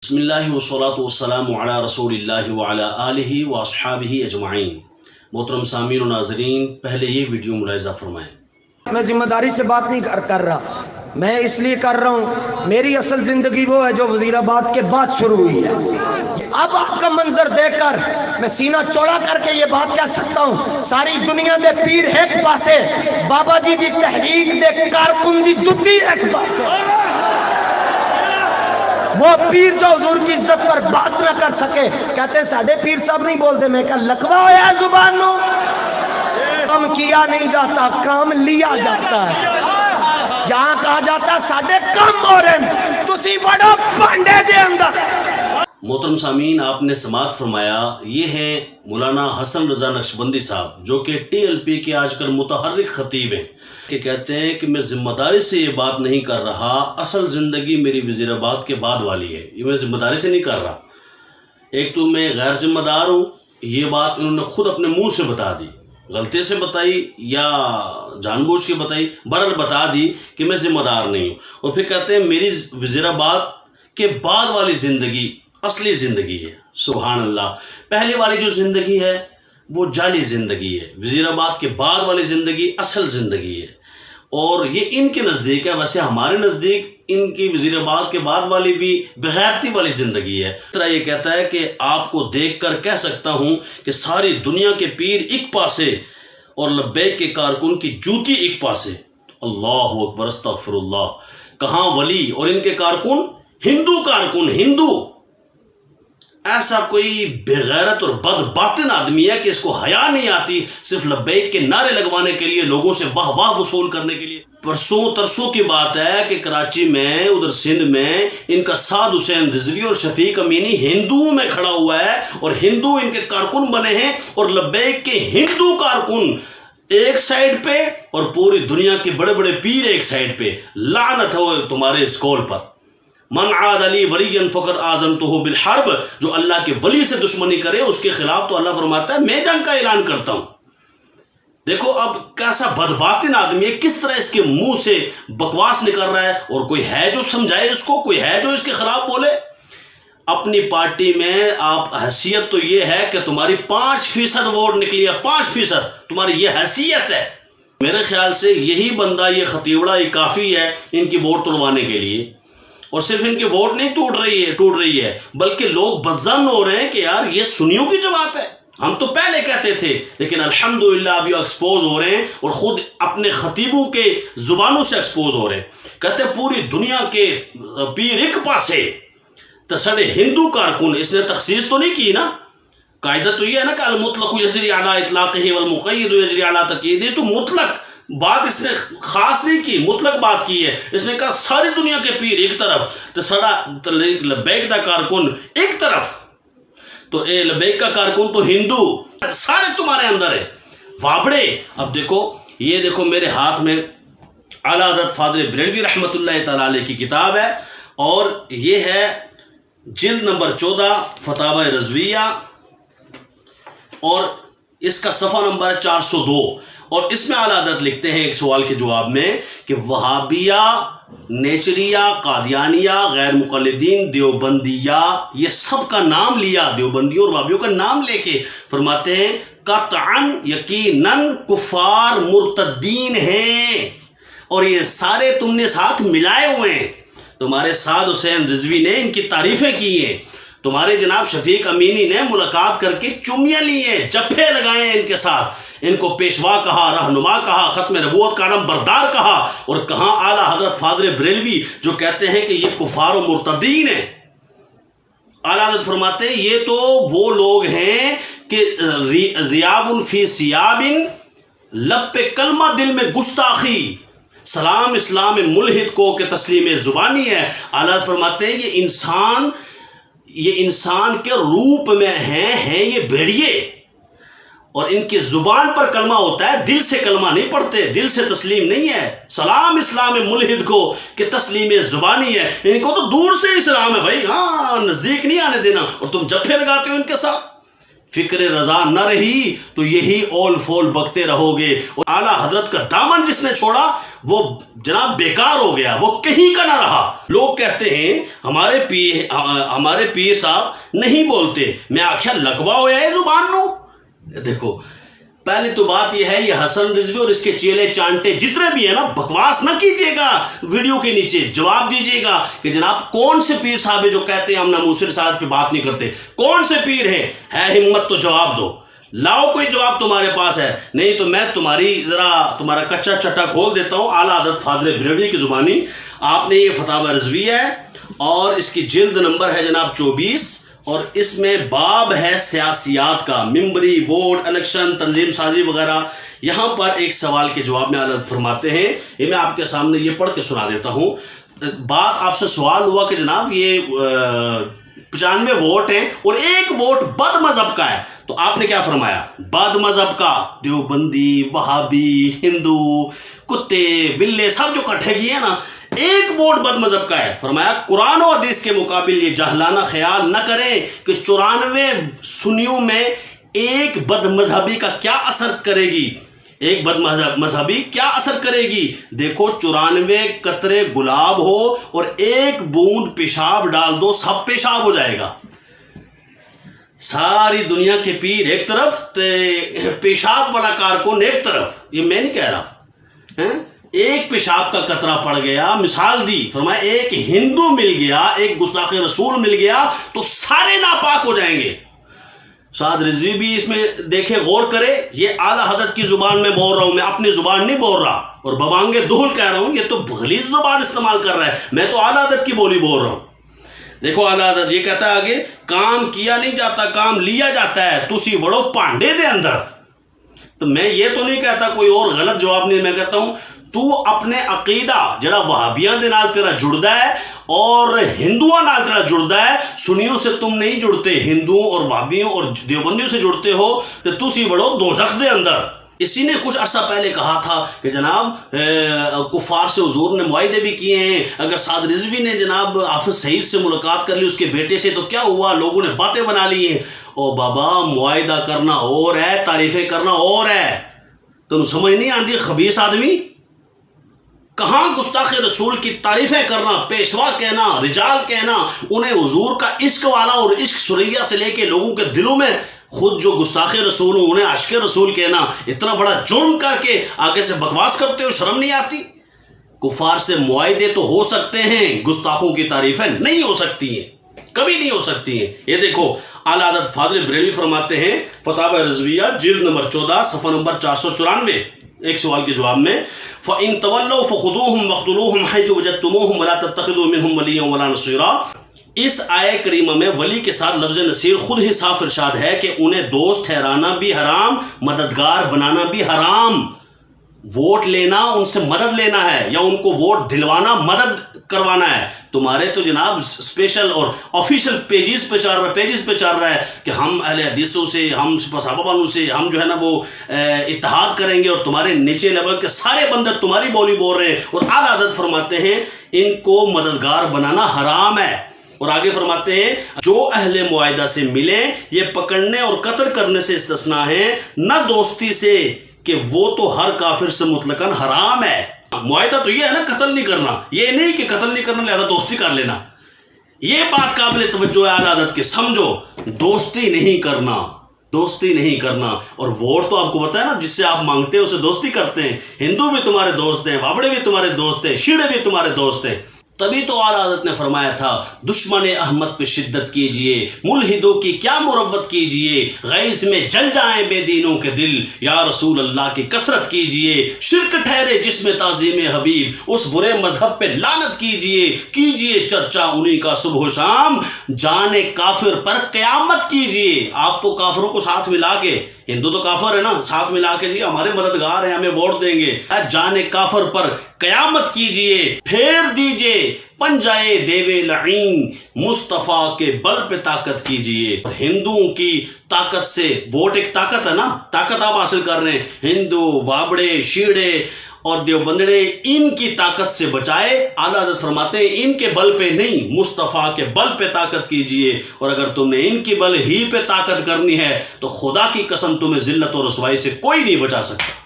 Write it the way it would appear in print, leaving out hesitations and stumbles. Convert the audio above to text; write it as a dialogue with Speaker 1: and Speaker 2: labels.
Speaker 1: بسم اللہ والصلاة والسلام علی رسول اللہ وعلی آلہ واصحابہ اجمعین۔ محترم سامعین و ناظرین، پہلے یہ ویڈیو ملاحظہ فرمائیں۔
Speaker 2: میں ذمہ داری سے بات نہیں کر رہا، میں اس لیے کر رہا ہوں میری اصل زندگی وہ ہے جو وزیر آباد کے بعد شروع ہوئی ہے۔ اب آپ کا منظر دیکھ کر میں سینہ چوڑا کر کے یہ بات کہہ سکتا ہوں، ساری دنیا دے پیر ایک پاسے، بابا جی دی تحریک دے کارکن دی جتی ایک پاسے۔ وہ پیر جو حضور کی عزت پر بات نہ کر سکے، کہتے ہیں ساڑھے پیر صاحب نہیں بول دے، میں کہا لکھوا ہویا ہے زبان نو۔ کام کیا نہیں جاتا، کام لیا جاتا ہے۔ یہاں کہا جاتا ہے ساڑھے کام ہو رہے ہیں، تسی وڑا پانڈے دے اندر۔
Speaker 1: محترم سامعین، آپ نے سماعت فرمایا، یہ ہے مولانا حسن رضا نقشبندی صاحب، جو کہ ٹی ایل پی کے آج کل متحرک خطیب ہیں، کہ کہتے ہیں کہ میں ذمہ داری سے یہ بات نہیں کر رہا، اصل زندگی میری وزیر آباد کے بعد والی ہے، یہ میں ذمہ داری سے نہیں کر رہا۔ ایک تو میں غیر ذمہ دار ہوں، یہ بات انہوں نے خود اپنے منہ سے بتا دی، غلطی سے بتائی یا جان بوجھ کے بتائی، برحال بتا دی کہ میں ذمہ دار نہیں ہوں۔ اور پھر کہتے ہیں میری وزیر آباد کے بعد والی زندگی اصلی زندگی ہے۔ سبحان اللہ، پہلی والی جو زندگی ہے وہ جعلی زندگی ہے، وزیر آباد کے بعد والی زندگی اصل زندگی ہے۔ اور یہ ان کے نزدیک ہے، ویسے ہمارے نزدیک ان کی وزیر آباد کے بعد والی بھی بغیرتی والی زندگی ہے۔ اس طرح یہ کہتا ہے کہ آپ کو دیکھ کر کہہ سکتا ہوں کہ ساری دنیا کے پیر ایک پاسے اور لبیک کے کارکن کی جوتی ایک پاسے۔ اللہ اکبر، استغفر اللہ۔ کہاں ولی اور ان کے کارکن ہندو کارکن، ہندو۔ ایسا کوئی بغیرت اور بد باطن آدمی ہے کہ اس کو حیا نہیں آتی، صرف لبیک کے نعرے لگوانے کے لیے، لوگوں سے واہ واہ وصول کرنے کے لیے۔ پرسوں ترسوں کی بات ہے کہ کراچی میں، ادھر سندھ میں، ان کا سعد حسین رضوی اور شفیق امینی ہندوؤں میں کھڑا ہوا ہے، اور ہندو ان کے کارکن بنے ہیں، اور لبیک کے ہندو کارکن ایک سائیڈ پہ اور پوری دنیا کے بڑے بڑے پیر ایک سائیڈ پہ۔ لعنت ہو تمہارے اس قول پر۔ من عاد علی ولیًا فقد آذنتہ بالحرب، جو اللہ کے ولی سے دشمنی کرے اس کے خلاف تو اللہ فرماتا ہے میں جنگ کا اعلان کرتا ہوں۔ دیکھو اب کیسا بدباطن آدمی ہے، کس طرح اس کے منہ سے بکواس نکل رہا ہے، اور کوئی ہے جو سمجھائے اس کو، کوئی ہے جو اس کے خلاف بولے۔ اپنی پارٹی میں آپ حیثیت تو یہ ہے کہ تمہاری 5% ووٹ نکلی ہے، 5% تمہاری یہ حیثیت ہے۔ میرے خیال سے یہی بندہ، یہ خطیبڑا ہی کافی ہے ان کی ووٹ توڑوانے کے لیے۔ اور صرف ان کی ووٹ نہیں ٹوٹ رہی ہے بلکہ لوگ بدظن ہو رہے ہیں کہ یار یہ سنیوں کی جماعت ہے۔ ہم تو پہلے کہتے تھے، لیکن الحمدللہ اب یہ ایکسپوز ہو رہے ہیں، اور خود اپنے خطیبوں کے زبانوں سے ایکسپوز ہو رہے ہیں۔ کہتے ہیں پوری دنیا کے پیر ایک پاسے تسڑے ہندو کارکن۔ اس نے تخصیص تو نہیں کی نا، قاعدہ تو یہ ہے نا کہ المطلق یجری علی اطلاقہ والمقید یجری علی تقییدہ، تو مطلق بات اس نے خاص نہیں کی، مطلق بات کی ہے۔ اس نے کہا ساری دنیا کے پیر ایک طرف، تسڑا لبیک کا کارکن ایک طرف، تو اے لبیک کا کارکن تو ہندو سارے تمہارے اندر ہے وابڑے۔ اب دیکھو، یہ دیکھو میرے ہاتھ میں اعلیٰ حضرت فاضل بریلوی رحمۃ اللہ تعالیٰ علیہ کی کتاب ہے، اور یہ ہے جلد نمبر 14 فتاوی رضویہ، اور اس کا صفحہ نمبر ہے 402۔ اور اس میں اعلیٰ حضرت لکھتے ہیں ایک سوال کے جواب میں کہ وہابیہ، نیچریہ، قادیانیہ، غیر مقلدین، دیوبندیہ، یہ سب کا نام لیا، دیوبندیوں اور وہابیوں کا نام لے کے فرماتے ہیں قطعاً یقیناً کفار مرتدین ہیں، اور یہ سارے تم نے ساتھ ملائے ہوئے ہیں۔ تمہارے سعد حسین رضوی نے ان کی تعریفیں کی ہیں، تمہارے جناب شفیق امینی نے ملاقات کر کے چمیاں لی ہیں، جپھے لگائے ہیں ان کے ساتھ، ان کو پیشوا کہا، رہنما کہا، ختم نبوت کا علم بردار کہا، اور کہاں اعلیٰ حضرت فاضل بریلوی جو کہتے ہیں کہ یہ کفار و مرتدین ہیں۔ اعلیٰ حضرت فرماتے ہیں یہ تو وہ لوگ ہیں کہ ذیاب فی سیاب، لب پہ کلمہ دل میں گستاخی، سلام اسلام ملحد کو کہ تسلیم زبانی ہے۔ اعلیٰ حضرت فرماتے ہیں یہ انسان کے روپ میں ہیں یہ بھیڑیے، اور ان کی زبان پر کلمہ ہوتا ہے، دل سے کلمہ نہیں پڑھتے، دل سے تسلیم نہیں ہے۔ سلام اسلام ملحد کو کہ تسلیم زبانی ہے، ان کو تو دور سے اسلام ہے بھائی، ہاں نزدیک نہیں آنے دینا، اور تم جپھے لگاتے ہو ان کے ساتھ۔ فکر رضا نہ رہی تو یہی اول فول بکتے رہو گے، اور اعلیٰ حضرت کا دامن جس نے چھوڑا وہ جناب بیکار ہو گیا، وہ کہیں کا نہ رہا۔ لوگ کہتے ہیں ہمارے پیر صاحب نہیں بولتے، میں آخیا لگوا ہویا ہے زبان نو۔ دیکھو پہلی تو بات یہ ہے، یہ حسن رضوی اور اس کے چیلے چانٹے جتنے بھی ہیں نا، بکواس نہ کیجیے گا، ویڈیو کے نیچے جواب دیجیے گا کہ جناب کون سے پیر صاحب ہیں جو کہتے ہیں ہم ناموس رسالت پہ بات نہیں کرتے، کون سے پیر ہیں؟ ہے ہمت تو جواب دو، لاؤ کوئی جواب تمہارے پاس ہے، نہیں تو میں تمہارا کچا چٹا کھول دیتا ہوں اعلیٰ حضرت فاضل بریلوی کی زبانی۔ آپ نے یہ فتاوی رضویہ ہے اور اس کی جلد نمبر ہے جناب 24 اور اس میں باب ہے سیاسیات کا، ممبری، ووٹ، الیکشن، تنظیم سازی وغیرہ۔ یہاں پر ایک سوال کے جواب میں اعلیٰ فرماتے ہیں، یہ میں آپ کے سامنے یہ پڑھ کے سنا دیتا ہوں۔ بات آپ سے سوال ہوا کہ جناب یہ 95 ووٹ ہیں اور ایک ووٹ بد مذہب کا ہے، تو آپ نے کیا فرمایا؟ بد مذہب کا، دیوبندی، وہابی، ہندو، کتے بلے سب جو کٹھے کیے ہیں نا، ایک ووٹ بد مذہب کا ہے۔ فرمایا قرآن و حدیث کے مقابل یہ جاہلانہ خیال نہ کریں کہ 94 سنیوں میں ایک بد مذہبی کا کیا اثر کرے گی، ایک بد مذہبی کیا اثر کرے گی۔ دیکھو 94 قطرے گلاب ہو اور ایک بوند پیشاب ڈال دو، سب پیشاب ہو جائے گا۔ ساری دنیا کے پیر ایک طرف، پیشاب والا کارکن ایک طرف، یہ میں نہیں کہہ رہا، ایک پیشاب کا قطرہ پڑ گیا، مثال دی، فرمایا ایک ہندو مل گیا، ایک گستاخ رسول مل گیا تو سارے ناپاک ہو جائیں گے۔ سعد رضوی بھی اس میں دیکھے، غور کرے، یہ اعلیٰ حضرت کی زبان میں بول رہا ہوں، میں اپنی زبان نہیں بول رہا، اور ببانگے دہل کہہ رہا ہوں، یہ تو غلیظ زبان استعمال کر رہا ہے، میں تو اعلیٰ حضرت کی بولی بول رہا ہوں۔ دیکھو اعلیٰ حضرت یہ کہتا ہے آگے، کام کیا نہیں جاتا، کام لیا جاتا ہے، تسی وڑو پانڈے دے اندر۔ تو میں یہ تو نہیں کہتا، کوئی اور غلط جواب نہیں، میں کہتا ہوں تو اپنے عقیدہ جڑا وہابیاں دے نال تیرا جڑدا ہے اور ہندوؤں نال تیرا جڑدا ہے، سنیوں سے تم نہیں جڑتے، ہندوؤں اور وہابیوں اور دیوبندیوں سے جڑتے ہو، تو تسی وڑو دوزخ دے اندر۔ اسی نے کچھ عرصہ پہلے کہا تھا کہ جناب کفار سے حضور نے معاہدے بھی کیے ہیں، اگر سعد رضوی نے جناب حافظ سعید سے ملاقات کر لی اس کے بیٹے سے تو کیا ہوا، لوگوں نے باتیں بنا لی ہیں۔ او بابا معاہدہ کرنا اور ہے، تعریفیں کرنا اور ہے، تم سمجھ نہیں آتی خبیث آدمی؟ کہاں گستاخ رسول کی تعریفیں کرنا، پیشوا کہنا، رجال کہنا، انہیں حضور کا عشق والا اور عشق سریا سے لے کے لوگوں کے دلوں میں خود جو گستاخ رسول ہوں انہیں عاشق رسول کہنا، اتنا بڑا جرم کر کے آگے سے بکواس کرتے ہو، شرم نہیں آتی؟ کفار سے معاہدے تو ہو سکتے ہیں، گستاخوں کی تعریفیں نہیں ہو سکتی ہیں، کبھی نہیں ہو سکتی ہیں۔ یہ دیکھو اعلیٰ حضرت فاضل بریلوی فرماتے ہیں فتاوی رضویہ جلد نمبر 14 صفحہ نمبر 494، ایک سوال کے جواب میں، فَإِن تَوَلَّوْا فَخُذُوهُمْ وَاقْتُلُوهُمْ حَيْثُ وَجَدتُّمُوهُمْ وَلَا تَتَّخِذُوا مِنْهُمْ وَلِيًّا وَلَا نَصِيرًا۔ اس آیے کریمہ میں ولی کے ساتھ لفظ نصیر خود ہی صاف ارشاد ہے کہ انہیں دوست ٹھہرانا بھی حرام، مددگار بنانا بھی حرام۔ ووٹ لینا ان سے مدد لینا ہے یا ان کو ووٹ دلوانا، مدد کروانا ہے۔ تمہارے تو جناب اسپیشل اور آفیشیل پیجز پہ چل رہا ہے کہ ہم اہل حدیثوں سے، ہم صحابہ والوں سے ہم جو ہے نا وہ اتحاد کریں گے، اور تمہارے نیچے لیول کے سارے بندے تمہاری بولی بول رہے ہیں، اور اعلیٰ حضرت فرماتے ہیں ان کو مددگار بنانا حرام ہے۔ اور آگے فرماتے ہیں جو اہل معاہدہ سے ملیں یہ پکڑنے اور قتل کرنے سے استثناء ہیں، نہ دوستی سے، کہ وہ تو ہر کافر سے مطلقاً حرام ہے۔ معاہدہ تو یہ ہے نا قتل نہیں کرنا، یہ نہیں کہ قتل نہیں کرنا لہذا دوستی کر لینا۔ یہ بات قابل توجہ ہے اعلیٰ حضرت کے، سمجھو دوستی نہیں کرنا، دوستی نہیں کرنا۔ اور ووٹ تو آپ کو پتا ہے نا، جس سے آپ مانگتے ہیں اسے دوستی کرتے ہیں، ہندو بھی تمہارے دوست ہیں، بابڑے بھی تمہارے دوست ہیں، شیعہ بھی تمہارے دوست ہیں۔ تبھی تو اعلیٰ حضرت نے فرمایا تھا دشمن احمد پہ شدت کیجئے، ملحدوں کی کیا مروت کیجئے، غیظ میں جل جائیں بے دینوں کے دل، یا رسول اللہ کی کثرت کیجئے، شرک ٹھہرے جس میں تعظیم حبیب، اس برے مذہب پہ لعنت کیجئے چرچا انہی کا صبح و شام، جان کافر پر قیامت کیجئے۔ آپ تو کافروں کو ساتھ ملا کے، ہندو تو کافر ہے نا، ساتھ ملا کے جی ہمارے مددگار ہیں، ہمیں ووٹ دیں گے، جان کافر پر قیامت کیجئے، پھیر دیجئے پنجائے دیوے لعین، مصطفیٰ کے بل پہ طاقت کیجئے۔ ہندوؤں کی طاقت سے، ووٹ ایک طاقت ہے نا، طاقت آپ حاصل کر رہے ہیں، ہندو، وابڑے، شیڑے اور دیوبندڑے ان کی طاقت سے بچائے۔ اعلیٰ حضرت فرماتے ہیں ان کے بل پہ نہیں، مصطفیٰ کے بل پہ طاقت کیجئے، اور اگر تم نے ان کی بل ہی پہ طاقت کرنی ہے تو خدا کی قسم تمہیں ذلت اور رسوائی سے کوئی نہیں بچا سکتا۔